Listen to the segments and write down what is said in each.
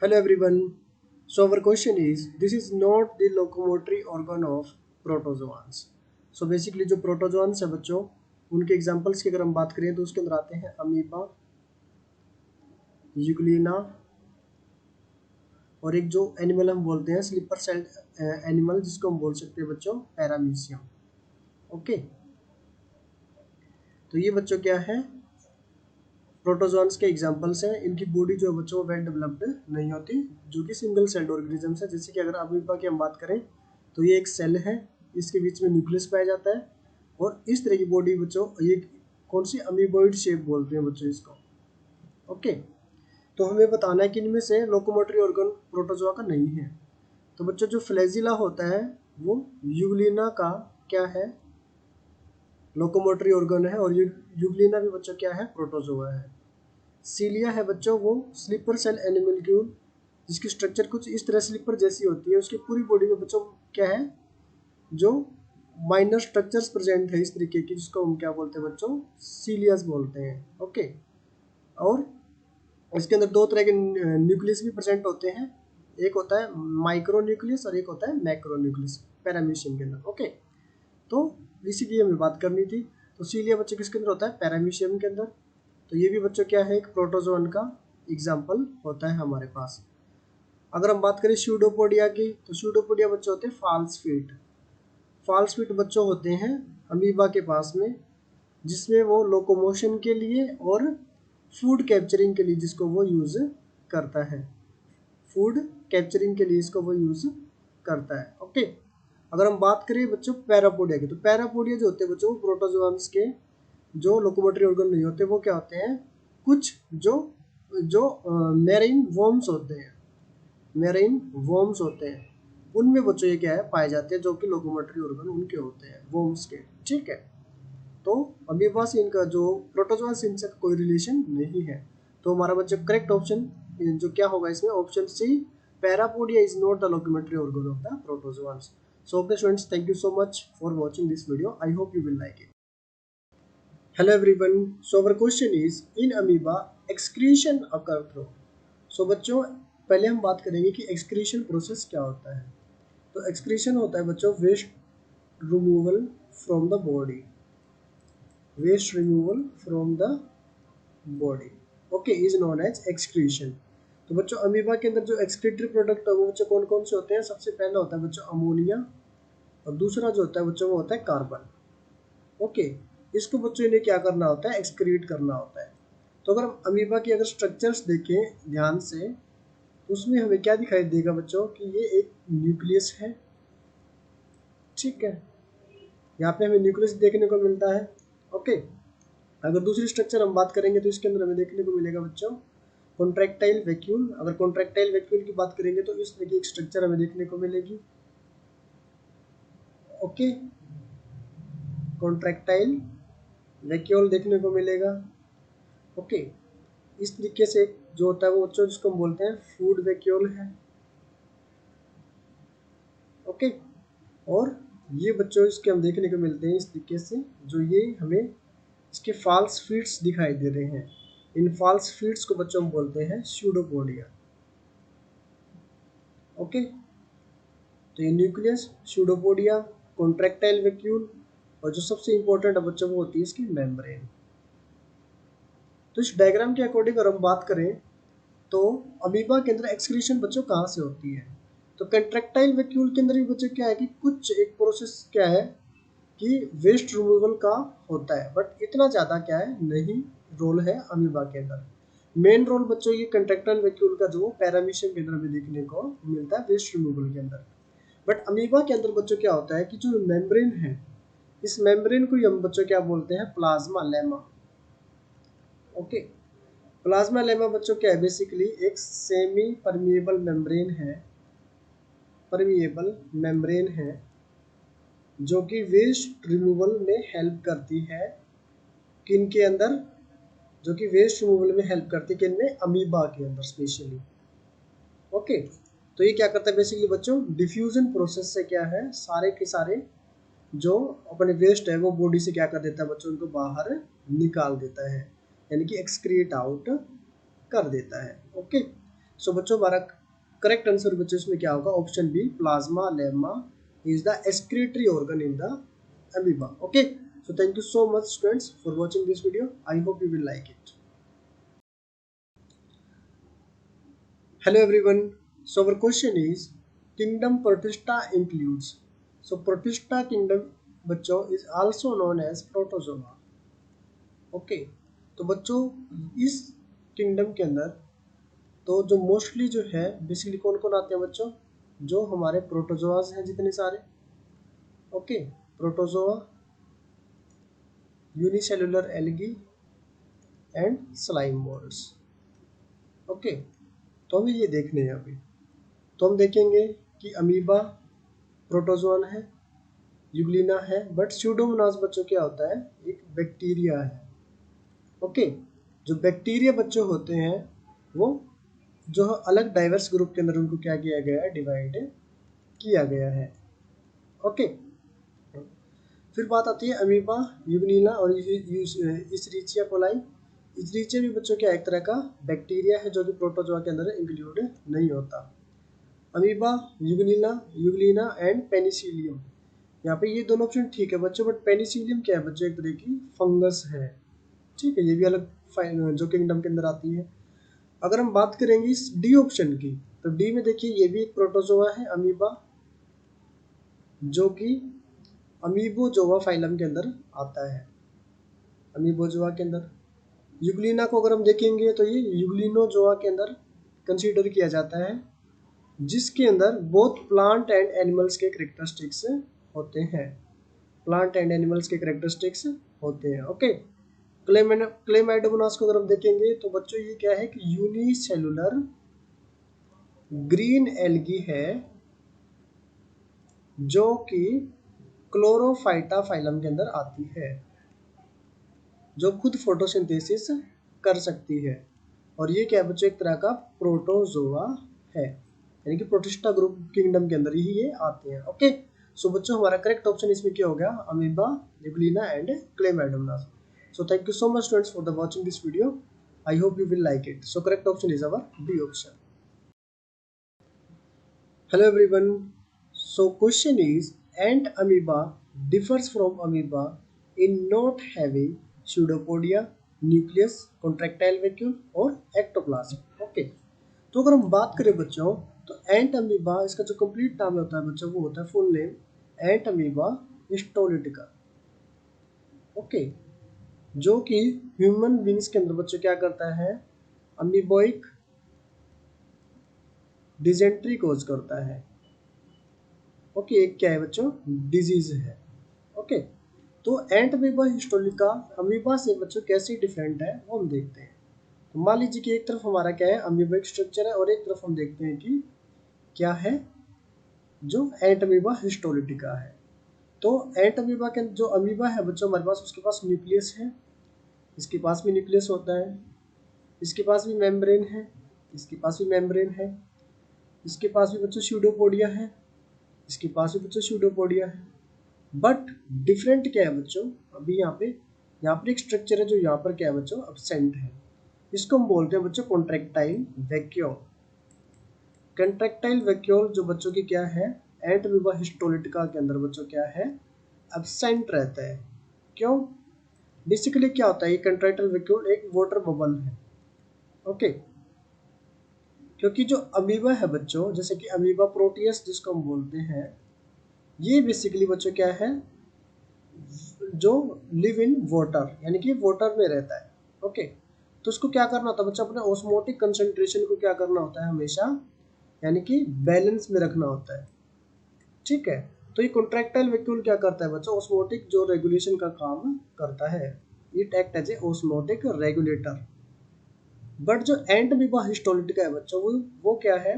Hello everyone. So our question is, this is not the locomotory organ of protozoans. So basically जो protozoans है बच्चों, उनके examples की अगर हम बात करें तो उसके अंदर आते हैं अमीबा, यूग्लिना और एक जो एनिमल हम बोलते हैं स्लीपर सेल्ड एनिमल जिसको हम बोल सकते हैं बच्चों पैरामीशियम। ओके, तो ये बच्चों क्या है, प्रोटोजोन्स के एग्जांपल्स हैं। इनकी बॉडी जो है बच्चों वेल डेवलप्ड नहीं होती, जो कि सिंगल सेल्ड ऑर्गेनिजम्स है। जैसे कि अगर अमीबा की हम बात करें तो ये एक सेल है, इसके बीच में न्यूक्लियस पाया जाता है और इस तरह की बॉडी बच्चों, ये कौन सी अमीबोइड शेप बोलते हैं बच्चों इसको। ओके, तो हमें बताना है कि इनमें से लोकोमोटरी ऑर्गन प्रोटोजोआ का नहीं है। तो बच्चों जो फ्लैजिला होता है वो यूग्लिना का क्या है, लोकोमोटरी ऑर्गन है, और यूग्लिना भी बच्चों क्या है, प्रोटोजोआ है। सीलिया है बच्चों वो स्लीपर सेल एनिमल्क्यूल, जिसकी स्ट्रक्चर कुछ इस तरह स्लीपर जैसी होती है। उसकी पूरी बॉडी में बच्चों क्या है, जो माइनर स्ट्रक्चर्स प्रेजेंट है इस तरीके की, जिसको हम क्या बोलते हैं बच्चों, सीलियास बोलते हैं। ओके, और इसके अंदर दो तरह के न्यूक्लियस भी प्रेजेंट होते हैं, एक होता है माइक्रो न्यूक्लियस और एक होता है मैक्रो न्यूक्लियस पैरामीशियम के अंदर। ओके, तो इसी की हमें बात करनी थी। तो सीलिया बच्चों किसके अंदर होता है, पैरामीशियम के अंदर। तो ये भी बच्चों क्या है, एक प्रोटोजोन का एग्जाम्पल होता है हमारे पास। अगर हम बात करें स्यूडोपोडिया की, तो स्यूडोपोडिया बच्चे होते हैं फॉल्स फीट। फॉल्स फीट बच्चों होते हैं अमीबा के पास में, जिसमें वो लोकोमोशन के लिए और फूड कैप्चरिंग के लिए जिसको वो यूज़ करता है, फूड कैप्चरिंग के लिए इसको वो यूज़ करता है। ओके, अगर हम बात करें बच्चों पैरापोडिया की, तो पैरापोडिया जो होते हैं बच्चों वो प्रोटोजोन्स के जो लोकोमोटरी ऑर्गन नहीं होते, वो क्या होते हैं, कुछ जो जो मेरीन वर्म्स होते हैं, मेरीन वर्म्स होते हैं, उनमें बच्चों ये क्या है पाए जाते हैं, जो कि लोकोमोटरी ऑर्गन उनके होते हैं, वर्म्स के। ठीक है, तो अमीबा से इनका जो प्रोटोजोआ से इनसे कोई रिलेशन नहीं है। तो हमारा बच्चों करेक्ट ऑप्शन जो क्या होगा इसमें, option C, parapodia is not the locomotory organ of the protozoans. So okay students, thank you so much for watching this video. I hope you will like it. Hello everyone. So our question is, in amoeba excretion occur through. So बच्चों पहले हम बात करेंगे कि excretion process क्या होता है। तो excretion होता है बच्चों waste removal from the body, waste removal from the body, okay, is known as excretion. तो बच्चों अमीबा के अंदर जो एक्सक्रीटरी प्रोडक्ट है वो बच्चों कौन कौन से होते हैं, सबसे पहला होता है बच्चों अमोनिया, और दूसरा जो होता है बच्चों वो होता है कार्बन। ओके, इसको बच्चों इन्हें क्या करना होता है, एक्सक्रीट करना होता है। तो अगर हम अमीबा की अगर स्ट्रक्चर्स देखें ध्यान से, उसमें हमें क्या दिखाई देगा बच्चों कि ये एक न्यूक्लियस है। ठीक है, यहाँ पे हमें न्यूक्लियस देखने को मिलता है। ओके, अगर दूसरी स्ट्रक्चर हम बात करेंगे तो इसके अंदर हमें देखने को मिलेगा बच्चों कॉन्ट्रैक्टाइल वैक्यूल। अगर कॉन्ट्रैक्टाइल वैक्यूल की बात करेंगे तो इस तरह की एक स्ट्रक्चर हमें देखने को मिलेगी। ओके, कॉन्ट्रैक्टाइल वैक्यूल देखने को मिलेगा। ओके, इस तरीके से जो होता है वो बच्चों जिसको हम बोलते हैं फूड वैक्यूल है। ओके, और ये बच्चों इसके हम देखने को मिलते हैं इस तरीके से, जो ये हमें इसके फॉल्स फीट्स दिखाई दे रहे हैं। इन फॉल्स फीट्स को बच्चों हम बोलते हैं स्यूडोपोडिया। ओके, तो ये न्यूक्लियस, स्यूडोपोडिया, कॉन्ट्रैक्टाइल वैक्यूल, और जो सबसे इंपॉर्टेंट है बच्चों वो होती है इसकी मेम्ब्रेन। तो इस डायग्राम के अकॉर्डिंग अगर हम बात करें तो अमीबा के अंदर एक्सक्रीशन बच्चों कहाँ से होती है, तो कंट्रैक्टाइल वैक्यूल के अंदर भी बच्चों क्या है कि कुछ एक प्रोसेस क्या है कि वेस्ट रिमूवल का होता है, बट इतना ज़्यादा क्या है नहीं रोल है अमीबा के अंदर। मेन रोल बच्चों ये कंट्रैक्टाइल वैक्यूल का जो पैरामीशियम के अंदर भी देखने को मिलता है वेस्ट रिमूवल के अंदर। बट अमीबा के अंदर बच्चों क्या होता है कि जो मेम्ब्रेन है, इस मेम्ब्रेन को हम बच्चों क्या बोलते हैं, plasma lemma. Okay, plasma lemma बच्चों क्या है, बेसिकली एक सेमी परमिएबल मेम्ब्रेन है, परमिएबल मेम्ब्रेन है, जो कि वेस्ट रिमूवल में हेल्प करती है। किन के अंदर, जो कि वेस्ट रिमूवल में हेल्प करती है, किन में, अमीबा के अंदर स्पेशली। ओके, तो ये क्या करता है बेसिकली बच्चों, डिफ्यूजन प्रोसेस से क्या है, सारे के सारे जो अपने वेस्ट है वो बॉडी से क्या कर देता है बच्चों, उनको बाहर निकाल देता है, यानी कि एक्सक्रीट आउट कर देता है। ओके, सो बच्चों हमारा करेक्ट आंसर बच्चों इसमें क्या होगा, option B plasma lemma is the excretory organ in the amoeba. Okay, so thank you so much students for watching this video. I hope you will like it. Hello everyone, so our question is kingdom protista includes, so protista kingdom बच्चों is also known as protozoa. Okay, तो बच्चों इस kingdom के अंदर तो जो mostly जो है बेसिकली कौन कौन आते हैं बच्चों, जो हमारे प्रोटोजोआस हैं जितने सारे, okay, protozoa, unicellular algae and slime moulds. Okay, तो हमें ये देखने हैं अभी, तो हम देखेंगे कि अमीबा प्रोटोजोन है, यूग्लिना है, बट स्यूडोमोनास बच्चों क्या होता है, एक बैक्टीरिया है। ओके, जो बैक्टीरिया बच्चों होते हैं वो जो अलग डाइवर्स ग्रुप के अंदर उनको क्या किया गया है, डिवाइड किया गया है। ओके, फिर बात आती है अमीबा, यूग्लिना और इस्चरिचिया कोलाई। इस्चरिचिया भी बच्चों क्या एक तरह का बैक्टीरिया है जो कि प्रोटोजोआ के अंदर इंक्लूड नहीं होता। अमीबा, यूग्लिना एंड पेनिसिलियम, यहाँ पे ये दोनों ऑप्शन ठीक है बच्चों, बट पेनिसिलियम क्या है बच्चों, एक तरह की फंगस है। ठीक है, ये भी अलग जो किंगडम के अंदर आती है। अगर हम बात करेंगे इस डी ऑप्शन की, तो डी में देखिए ये भी एक प्रोटोजोआ है अमीबा, जो कि अमीबोजोआ फाइलम के अंदर आता है, अमीबोजोआ के अंदर। यूग्लिना को अगर हम देखेंगे तो ये यूग्लिनोजोआ के अंदर कंसीडर किया जाता है, जिसके अंदर बोथ प्लांट एंड एनिमल्स के कैरेक्टरिस्टिक्स होते हैं, प्लांट एंड एनिमल्स के कैरेक्टरिस्टिक्स होते हैं। ओके, क्लेमाइडोमोनास को अगर हम देखेंगे तो बच्चों ये क्या है कि यूनिसेलुलर ग्रीन एल्गी है जो कि क्लोरोफाइटा फाइलम के अंदर आती है, जो खुद फोटोसिंथेसिस कर सकती है, और ये क्या बच्चों एक तरह का प्रोटोजोआ है, यानी कि प्रोटिस्टा ग्रुप किंगडम के अंदर ही ये आते हैं। ओके, सो बच्चों हमारा करेक्ट ऑप्शन इसमें क्या हो गया, amoeba, Euglena and Chlamydomonas. So thank you so much students for the watching this video, I hope you will like it. So correct option is our D option. Hello everyone, so question is ant amoeba differs from amoeba in not having pseudopodia, nucleus, contractile vacuole और ectoplasm। Okay, तो अगर हम बात करें बच्चों तो एंट amoeba, इसका जो कंप्लीट नाम होता है बच्चों वो होता है फुल नेम एंट अमीबा हिस्टोलिटिका। ओके, जो कि ह्यूमन बींग्स के अंदर बच्चों क्या करता है, अमीबोइक डिजेंट्री कोज करता है। ओके, एक क्या है बच्चों, डिजीज है। ओके, तो एंट अमीबा हिस्टोलिका अमीबा से बच्चों कैसे डिफरेंट है वो हम देखते हैं। तो मान लीजिए कि एक तरफ हमारा क्या है, अमीबोइक स्ट्रक्चर है, और एक तरफ हम देखते हैं कि क्या है, जो एंट अमीबा हिस्टोलिटिका है। तो एंट अमीबा के जो अमीबा है बच्चों हमारे पास, उसके पास न्यूक्लियस है, इसके पास भी न्यूक्लियस होता है, इसके पास भी मेम्ब्रेन है, इसके पास भी मेम्ब्रेन है, इसके पास भी बच्चों स्यूडोपोडिया है, इसके पास भी बच्चों स्यूडोपोडिया है। बट डिफरेंट क्या है बच्चों, अभी यहाँ पर एक स्ट्रक्चर है जो यहाँ पर क्या है बच्चों, एब्सेंट है। इसको हम बोलते हैं बच्चों कॉन्ट्रैक्टाइल वैक्यूल। कॉन्ट्रैक्टाइल वैक्यूल जो बच्चों की क्या है, एंट अमीबा हिस्टोलिटिका के अंदर बच्चों क्या है, एब्सेंट रहता है। क्यों, बेसिकली क्या होता है, ये कॉन्ट्रैक्टाइल वैक्यूल एक वाटर बबल है। ओके, क्योंकि जो अमीबा है बच्चों, जैसे कि अमीबा प्रोटियस जिसको हम बोलते हैं, ये बेसिकली बच्चों क्या है, जो लिव इन वाटर, यानी कि वाटर में रहता है। ओके, तो उसको क्या करना होता है बच्चों, अपने ऑस्मोटिक कंसंट्रेशन को क्या करना होता है हमेशा, यानी कि बैलेंस में रखना होता है। ठीक है, तो ये कॉन्ट्रैक्टाइल वैक्यूल क्या करता है बच्चों, ऑस्मोटिक जो रेगुलेशन का काम करता है, it act as a osmotic regulator. But जो एंट अमीबा हिस्टोलिटिका है बच्चों, वो क्या है,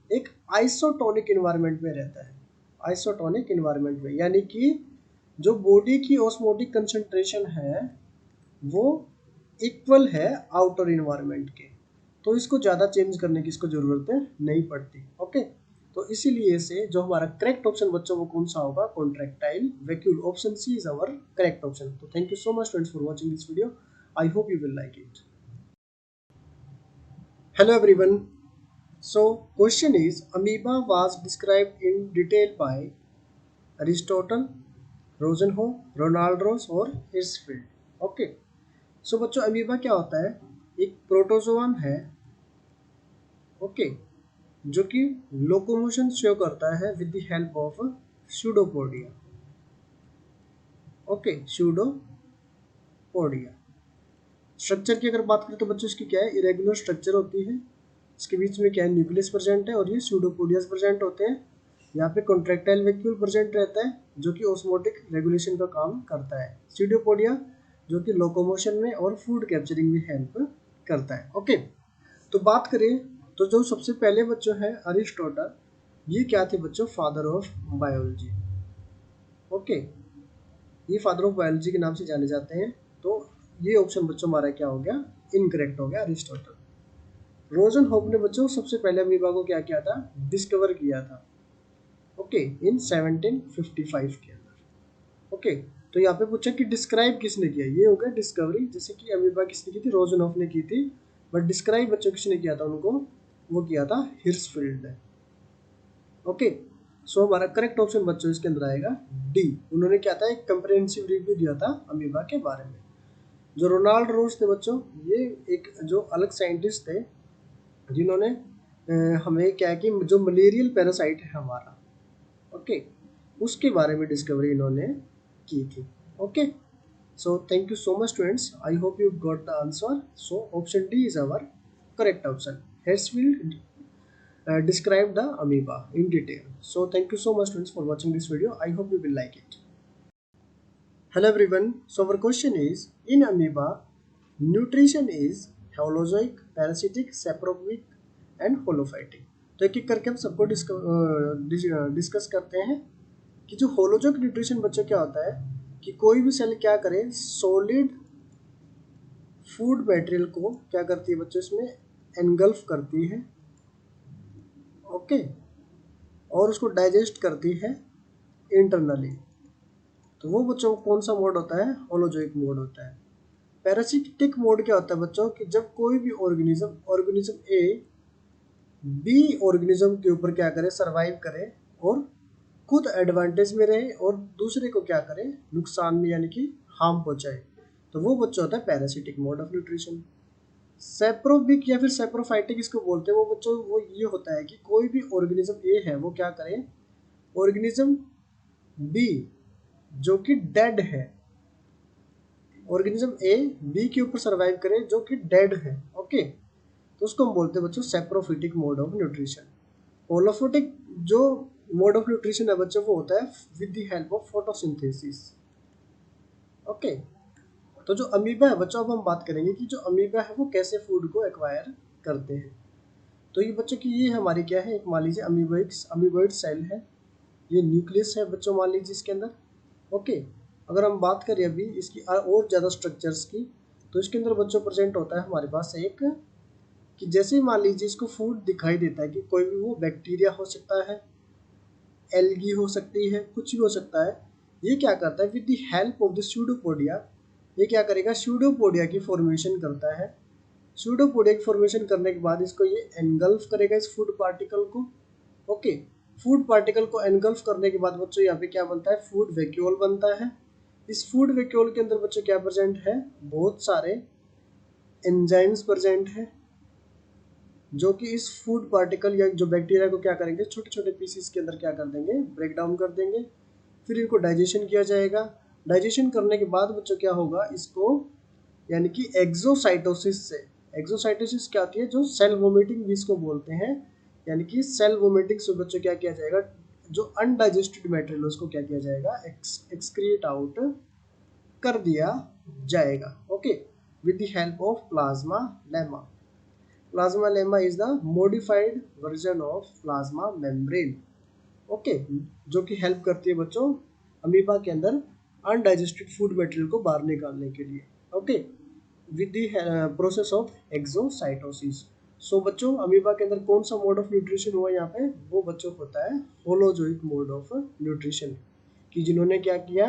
एक आइसोटोनिक इन्वायरमेंट में रहता है, आइसोटोनिक इन्वायरमेंट में, यानी कि जो बॉडी की ऑस्मोटिक कंसंट्रेशन है वो इक्वल है आउटर इन्वायरमेंट के, तो इसको ज़्यादा चेंज करने की इसको ज़रूरत नहीं पड़ती। ओके, तो इसीलिए से जो हमारा करेक्ट ऑप्शन बच्चों वो कौन सा होगा, contractile vacuole. Option C is our correct option. तो thank you so much friends for watching this video, I hope you will like it. Hello everyone, So question is, amoeba was described in detail by Aristotle, Rosenhof, Ronald Ross और Hirschfeld. Okay, सो बच्चों amoeba क्या होता है? एक protozoan है, okay, जो कि locomotion show करता है with the help of pseudopodia. Okay, pseudopodia. Structure की अगर बात करें तो बच्चों इसकी क्या है? इरेगुलर स्ट्रक्चर होती है। इसके बीच में क्या है? न्यूक्लियस प्रेजेंट है और ये स्यूडोपोडियास प्रेजेंट होते हैं। यहाँ पे कॉन्ट्रैक्टाइल वैक्यूल प्रेजेंट रहता है जो कि ऑस्मोटिक रेगुलेशन का काम करता है। स्यूडोपोडिया जो कि लोकोमोशन में और फूड कैप्चरिंग में हेल्प करता है। ओके, तो बात करें तो जो सबसे पहले बच्चों है अरिस्टोटल, ये क्या थे बच्चों? Father of biology. ओके, ये फादर ऑफ बायोलॉजी के नाम से जाने जाते हैं। तो ये ऑप्शन बच्चों हमारा क्या हो गया? इनकरेक्ट हो गया, अरिस्टोटल। रोजनहोफ ने बच्चों सबसे पहले अमीबा को क्या किया था? डिस्कवर किया था। ओके, इन 1755 के अंदर। ओके, तो यहाँ पे पूछा कि डिस्क्राइब किसने किया? ये हो गया डिस्कवरी। जैसे कि अमीबा किसने की थी? रोजनहोफ ने की थी। बट डिस्क्राइब बच्चों किसने किया था उनको? वो किया था हिर्सफील्ड ने। ओके, सो हमारा करेक्ट ऑप्शन बच्चों इसके अंदर आएगा डी। उन्होंने क्या था? एक कंप्रिहेंसिव रिव्यू दिया था अमीबा के बारे में। जो रोनाल्ड रोस थे बच्चों, ये एक जो अलग साइंटिस्ट थे जिन्होंने हमें क्या है कि जो मलेरियल पैरासाइट है हमारा, ओके, उसके बारे में डिस्कवरी इन्होंने की थी। Okay, so thank you so much students, I hope you got the answer. So option D is our correct option. Hirschfeld describe the amoeba in detail. So thank you so much students for watching this video. I hope you will like it. Hello everyone. So our question is, in amoeba, nutrition is holozoic, parasitic, saprobic and holophytic. तो एक एक करके हम सबको discuss करते हैं कि जो होलोजोइक न्यूट्रिशन बच्चों क्या होता है कि कोई भी सेल क्या करे? सॉलिड फूड मटेरियल को क्या करती है बच्चों? इसमें एनगल्फ करती है, ओके, और उसको डाइजेस्ट करती है इंटरनली। तो वो बच्चों कौन सा मोड होता है? होलोजोइक मोड होता है। पैरासिटिक मोड क्या होता है बच्चों? कि जब कोई भी ऑर्गेनिज्म ए बी ऑर्गेनिज्म के ऊपर क्या करे? सरवाइव करे और खुद एडवांटेज में रहे और दूसरे को क्या करे? नुकसान में यानी कि हार्म पहुंचाए। तो वो बच्चा होता है पैरासिटिक मोड ऑफ न्यूट्रिशन। सेप्रोबिक या फिर सेप्रोफाइटिक इसको बोलते हैं। वो बच्चों वो ये होता है कि कोई भी ऑर्गेनिज्म ए है वो क्या करे? ऑर्गेनिज्म बी जो कि डेड है, ऑर्गेनिज्म ए बी के ऊपर सरवाइव करे जो कि डेड है, ओके, तो उसको हम बोलते हैं बच्चों सेप्रोफिटिक मोड ऑफ न्यूट्रिशन। होलोफोटिक जो मोड ऑफ न्यूट्रिशन है बच्चों वो होता है with the help of photosynthesis. Okay, तो जो अमीबा है बच्चों, अब हम बात करेंगे कि जो अमीबा है वो कैसे फूड को एक्वायर करते हैं। तो ये बच्चों की ये हमारी क्या है? एक मान लीजिए अमीबॉइड सेल है, ये न्यूक्लियस है बच्चों मान लीजिए इसके अंदर। ओके, अगर हम बात करें अभी इसकी और ज़्यादा स्ट्रक्चर्स की, तो इसके अंदर बच्चों प्रेजेंट होता है हमारे पास एक कि जैसे ही मान लीजिए इसको फूड दिखाई देता है कि कोई भी वो बैक्टीरिया हो सकता है, एल्गी हो सकती है, कुछ भी हो सकता है। ये क्या करता है? With the help of the pseudopodia, ये क्या करेगा? स्यूडोपोडिया की फॉर्मेशन करता है। स्यूडोपोडिया की फॉर्मेशन करने के बाद इसको ये एनगल्फ करेगा इस फूड पार्टिकल को। ओके, फूड पार्टिकल को एनगल्फ करने के बाद बच्चों यहाँ पे क्या बनता है? फूड वैक्यूल बनता है। इस फूड वैक्यूल के अंदर बच्चों क्या प्रेजेंट है? बहुत सारे एंजाइम्स प्रेजेंट है जो कि इस फूड पार्टिकल या जो बैक्टीरिया को क्या करेंगे? छोटे छोटे पीसीस के अंदर क्या कर देंगे? ब्रेक डाउन कर देंगे। फिर इनको डाइजेशन किया जाएगा। डाइजेशन करने के बाद बच्चों क्या होगा? इसको यानी कि एक्सोसाइटोसिस से, एक्सोसाइटोसिस क्या होती है? जो सेल वोमिटिंग जिसको बोलते हैं, यानी कि सेल वोमिटिंग से बच्चों क्या किया जाएगा? जो अनडाइजेस्टेड मटेरियल उसको क्या किया जाएगा? एक्सक्रीट आउट कर दिया जाएगा। Okay, with the help of plasma lemma. Plasma lemma is the modified version of plasma membrane, okay, जो कि हेल्प करती है बच्चों अमीबा के अंदर अनडाइजेस्टेड फूड मटेरियल को बाहर निकालने के लिए। Okay, with the process of exocytosis. So बच्चों अमीबा के अंदर कौन सा मोड ऑफ न्यूट्रिशन हुआ यहाँ पे? वो बच्चों होता है होलोजोइक मोड ऑफ न्यूट्रिशन, कि जिन्होंने क्या किया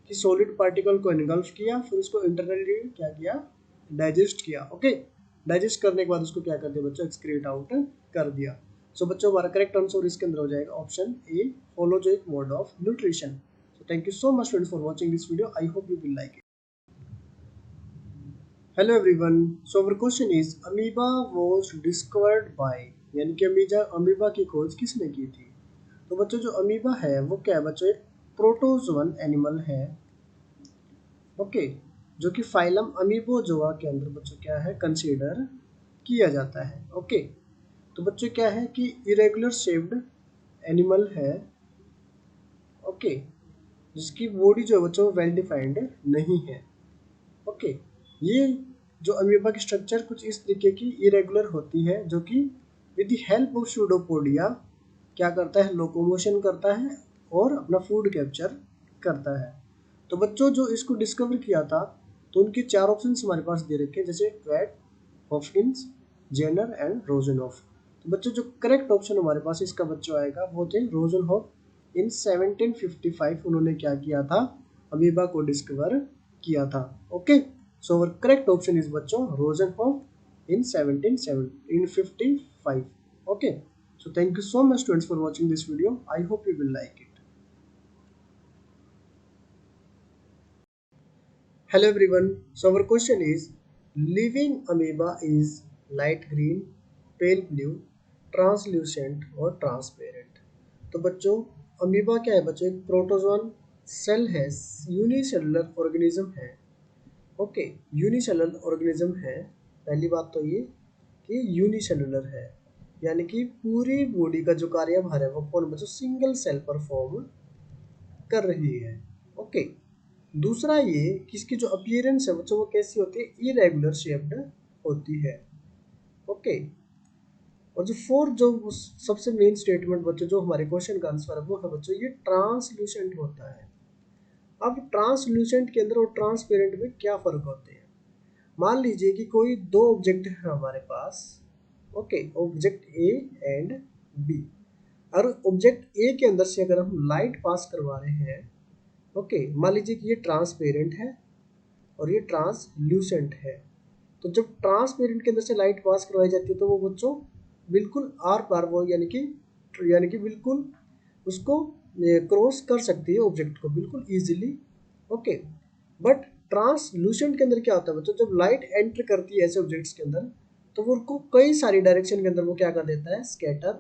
कि सॉलिड पार्टिकल को एनगल्फ किया, फिर उसको इंटरनली क्या किया? डाइजेस्ट किया। ओके, डाइजेस्ट करने के बाद उसको क्या कर दिया बच्चों, एक्सक्रीट आउट कर दिया। सो बच्चों हमारा करेक्ट आंसर इसके अंदर हो जाएगा option A, holozoic mode of nutrition. So thank you so much friends for watching this video, I hope you will like it. Hello everyone, so our question is amoeba was discovered by, यानी कि amoeba की खोज किसने की थी। तो बच्चों जो अमीबा है वो क्या है बच्चों, एक प्रोटोजोअन एनिमल है, ओके, जो कि फाइलम अमीबोजोआ के अंदर बच्चों क्या है कंसीडर किया जाता है। ओके, तो बच्चों क्या है कि इरेगुलर शेप्ड एनिमल है, ओके, जिसकी बॉडी जो है बच्चों वेल डिफाइंड नहीं है। ओके, ये जो अमीबा की स्ट्रक्चर कुछ इस तरीके की इरेगुलर होती है, जो कि with the help of pseudopodia क्या करता है, लोकोमोशन करता है और अपना फूड कैप्चर करता है। तो बच्चों जो इसको डिस्कवर किया था, तो उनके 4 ऑप्शंस हमारे पास दे रखे हैं, जैसे ट्वेट, हॉपकिंस, जेनर एंड रोजनहॉफ। तो बच्चों जो करेक्ट ऑप्शन हमारे पास इसका बच्चों आएगा वो थे रोजनहॉफ। इन 1755 उन्होंने क्या किया था, अमीबा को डिस्कवर किया था। Okay, so our correct option is बच्चों रोजनहॉफ इन 1755। Okay, so thank you so much students for watching this video, I hope you will like it. Hello everyone, so our question is living amoeba is light green, pale blue, translucent और transparent। तो बच्चों amoeba क्या है बच्चों, एक protozoan cell है, unicellular organism है। Okay, unicellular organism है, पहली बात तो ये कि यूनिसेलुलर है, यानी कि पूरी बॉडी का जो कार्यभार है वो कौन बच्चों, सिंगल सेल परफॉर्म कर रही है। ओके, दूसरा ये कि इसकी जो अपीयरेंस है बच्चों वो कैसी होती है, इरेगुलर शेप्ड होती है। ओके, और जो फोर्थ जो सबसे मेन स्टेटमेंट बच्चों जो हमारे क्वेश्चन का आंसर है वो है बच्चों ये ट्रांसल्यूसेंट होता है। अब ट्रांसल्यूसेंट के अंदर और ट्रांसपेरेंट में क्या फर्क होते हैं। मान लीजिए कि कोई दो ऑब्जेक्ट है हमारे पास, okay, object A and B, और ऑब्जेक्ट ए के अंदर से अगर हम लाइट पास करवा रहे हैं, ओके, मान लीजिए कि ये ट्रांसपेरेंट है और ये ट्रांसल्यूसेंट है, तो जब ट्रांसपेरेंट के अंदर से लाइट पास करवाई जाती है तो वो बच्चों बिल्कुल आर पार वो यानी कि बिल्कुल उसको क्रॉस कर सकती है ऑब्जेक्ट को बिल्कुल इजीली। ओके, बट ट्रांसल्यूसेंट के अंदर क्या होता है बच्चों, जब लाइट एंटर करती है ऐसे ऑब्जेक्ट्स के अंदर तो वो उनको कई सारी डायरेक्शन के अंदर वो क्या कर देता है, स्कैटर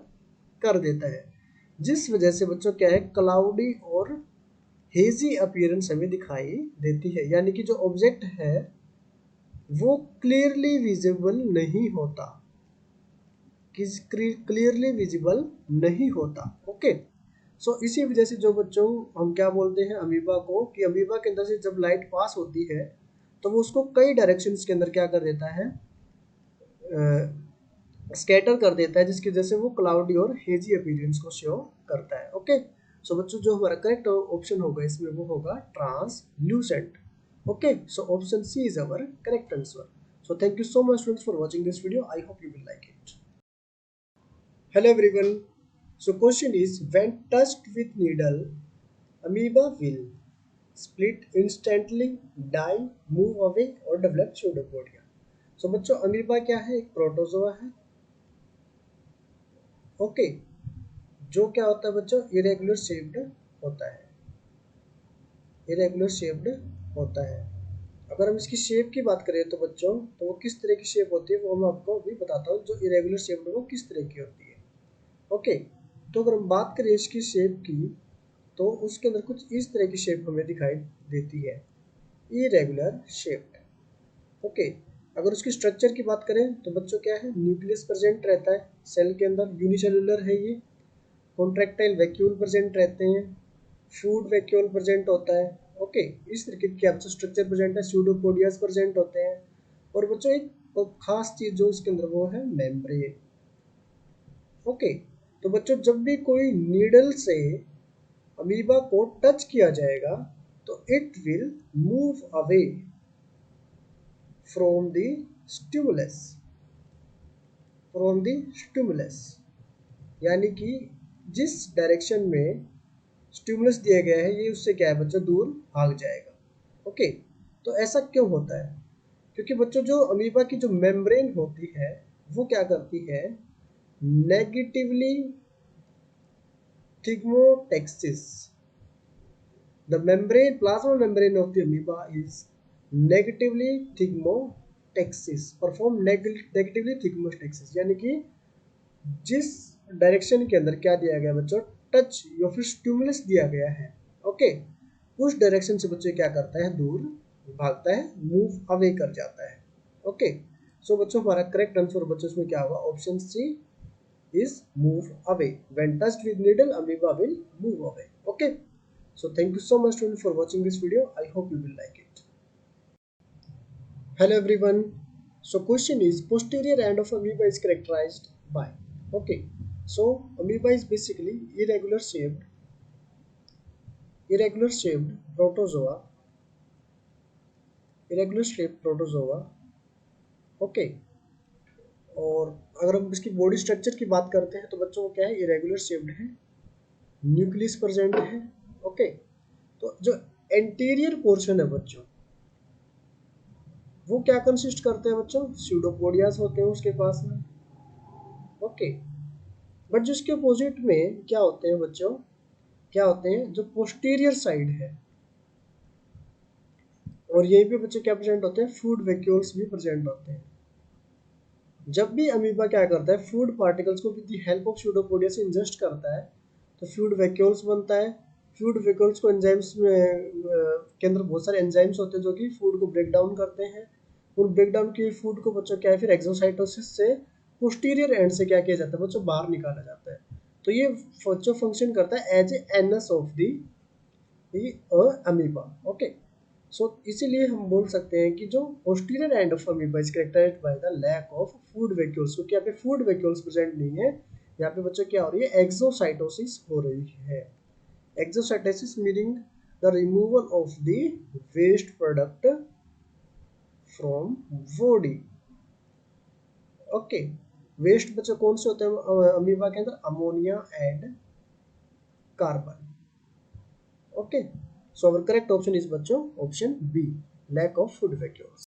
कर देता है, जिस वजह से बच्चों क्या है क्लाउडी और हेजी अपीयरेंस हमें दिखाई देती है, यानी कि जो ऑब्जेक्ट है वो क्लियरली विजिबल नहीं होता, क्लियरली विजिबल नहीं होता। ओके, सो इसी वजह से जो बच्चों हम क्या बोलते हैं अमीबा को, कि अमीबा के अंदर से जब लाइट पास होती है तो वो उसको कई डायरेक्शंस के अंदर क्या कर देता है, स्कैटर कर देता है, जिसकी वजह से वो क्लाउडी और हेजी अपीयरेंस को शो करता है। ओके, सो बच्चों जो हमारा करेक्ट ऑप्शन होगा इसमें वो होगा translucent. Okay, so option C is our correct answer. So thank you so much friends for watching this video, I hope you will like it. Hello everyone, so question is when touched with needle amoeba will split instantly, die, move away और develop pseudopodia। सो बच्चों amoeba क्या है, एक protozoa है, okay, जो क्या होता है बच्चों इरेगुलर शेप्ड होता है, इरेगुलर शेप्ड होता है। अगर हम इसकी शेप की बात करें तो बच्चों तो वो किस तरह की शेप होती है वो मैं आपको अभी बताता हूँ, जो इरेगुलर शेप्ड वो किस तरह की होती है। ओके, तो अगर हम बात करें इसकी शेप की तो उसके अंदर कुछ इस तरह की शेप हमें दिखाई देती है, इरेगुलर शेप्ड। ओके, अगर उसकी स्ट्रक्चर की बात करें तो बच्चों क्या है, न्यूक्लियस प्रेजेंट रहता है सेल के अंदर, यूनिसेलुलर है ये, कॉन्ट्रैक्टाइल वैक्यूल प्रेजेंट रहते हैं, फूड वैक्यूल प्रेजेंट होता है। ओके, इस तरीके के आपसे स्ट्रक्चर प्रेजेंट है, सूडोपोडियास प्रेजेंट होते हैं, और बच्चों एक खास चीज जो इसके अंदर वो है मेम्ब्रेन। ओके, तो बच्चों जब भी कोई नीडल से अमीबा को टच किया जाएगा तो it will move away from the stimulus, from the stimulus, यानी कि जिस डायरेक्शन में स्टिमुलस दिया गया है ये उससे क्या है बच्चों दूर भाग जाएगा। ओके, तो ऐसा क्यों होता है, क्योंकि बच्चों जो अमीबा की जो मेम्ब्रेन होती है वो क्या करती है, negatively thigmotaxis. The membrane, plasma membrane of the amoeba is negatively thigmotaxis, perform negatively thigmotaxis, यानी कि जिस डायरेक्शन के अंदर क्या दिया गया बच्चों, टच या फिर स्टिमुलस दिया गया है, ओके, उस डायरेक्शन से बच्चों क्या करता है, दूर भागता है, मूव अवे कर जाता है। ओके, सो बच्चों हमारा करेक्ट आंसर बच्चों इसमें क्या होगा, option C is move away. When touched with needle amoeba will move away. Okay, so thank you so much students for watching this video. I hope you will like it. Hello everyone. So question is, posterior end of amoeba is characterized by, okay, so amoeba is basically irregular shaped protozoa, okay. और अगर हम इसकी body structure की बात करते हैं तो बच्चों को क्या है, इरेगुलर शेप्ड है, न्यूक्लियस प्रेजेंट है, ओके। तो जो एंटीरियर पोर्शन है बच्चों वो क्या कंसिस्ट करते हैं बच्चों, स्यूडोपोडियास होते हैं उसके पास में, ओके। बट जो इसके अपोजिट में क्या होते हैं बच्चों, क्या होते हैं, जो पोस्टीरियर साइड है, और यहीं पे बच्चे क्या प्रेजेंट होते हैं, फूड वैक्यूल्स भी प्रेजेंट होते हैं। जब भी अमीबा क्या करता है, फूड पार्टिकल्स को with the help of pseudopodia से इंजेस्ट करता है तो फूड वैक्यूल्स बनता है। फूड वैक्यूल्स को एंजाइम्स में के अंदर बहुत सारे एंजाइम्स होते हैं जो कि फूड को ब्रेक डाउन करते हैं। उन ब्रेक डाउन किए फूड को बच्चों क्या है, फिर एक्सोसाइटोसिस से पोस्टीरियर एंड से क्या किया जाता है बच्चों, बाहर निकाला जाता है। तो ये बच्चों फंक्शन करता है as a anus of the amoeba, okay. So इसीलिए हम बोल सकते हैं कि जो posterior end of amoeba is characterized by the lack of food vacuoles, क्योंकि यहाँ पे फूड वैक्यूल्स प्रेजेंट नहीं है। यहाँ पे बच्चों क्या हो रही है, एक्सोसाइटोसिस हो रही है। Exocytosis meaning the removal of the waste product from body, okay. Waste बच्चों कौन से होते हैं अमीबा के अंदर, ammonia and carbon, okay. So our correct option is बच्चों option B, lack of food vacuoles.